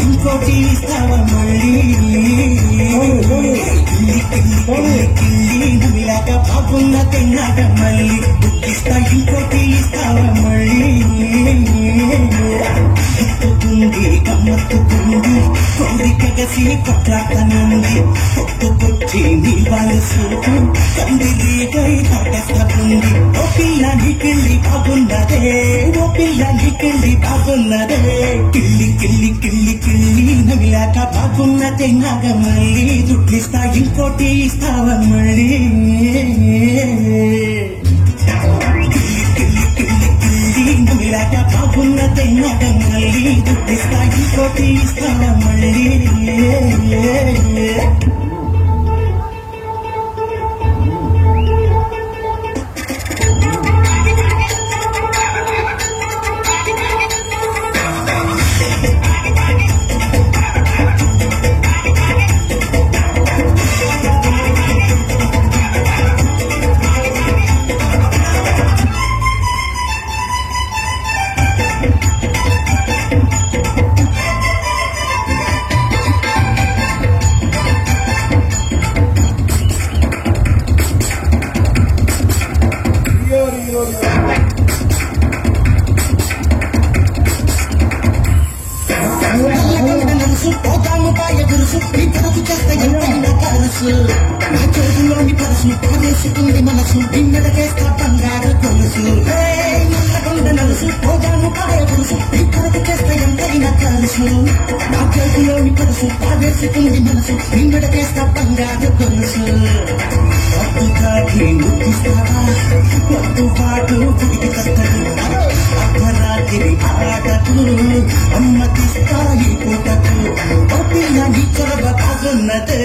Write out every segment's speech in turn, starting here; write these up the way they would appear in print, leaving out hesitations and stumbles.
ఇంకోటి ఇస్తావా మళ్ళీ నమిలాక బాగున్న తిన్నాక మళ్ళీ బుక్కిస్తా ఇంకోటి ఇస్తావా మళ్ళీ ఎత్తుకుంది గమ్మత్తుకుంది కోరిక గసి కొట్లాటనుంది కొట్టుకొచ్చి నీ వలసు కందిరీగై పట్టస్తుంది ఓ పిల్ల నీకెళ్ళి బాగున్నదే ఓ పిల్ల నీకెళ్ళి బాగున్నదే కిళ్ళి కిళ్ళి కిళ్ళి కిళ్ళి నమిలాక బాగున్న తిన్నాక మళ్ళీ దుడ్డిస్తా ఇంకోటి ఇస్తావా మళ్ళీ నమిలాక బాగున్న తిన్నాక మళ్ళీ దుడ్డిస్తా ఇంకోటి ఇస్తావా మళ్ళీ నా చేతుల్లోని పరసు పారేసుకుంది మనసు నిన్నడకేస్తా బంగారు కొలుసు నల్లగొండ నలుసు పోదాము పాడే పురుసు ఇక్కడికి చేస్తే ఎంతైనా కలుసు నా చేతుల్లోని పరసు పారేసుకుంది మనసు నిన్నడకేస్తా బంగారు కొలుసు పట్టు కాకి ముట్టిస్తావా పట్టు పాటు గుడికి కట్టదు అర్ధరాత్రి ఆటకు అమ్మతిస్తాయి పూటకు ఓ పిల్ల నీ చొరవ బాగున్నదే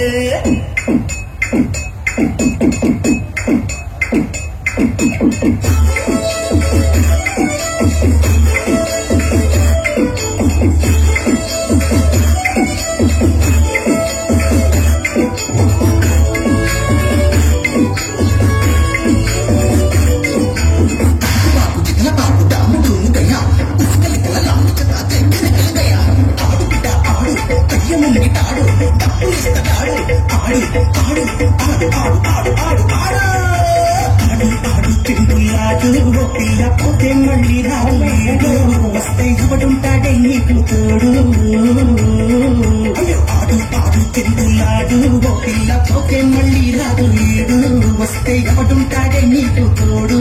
పిల్లపోతే మళ్ళీ రాలేడు వస్తే ఎవడుంటాడే నీకు తోడు ఆడు ఆడు తిరుగులాడు ఓ పిల్లపోతే మళ్ళీ రాలేడు వస్తే ఎవడుంటాడే నీకు తోడు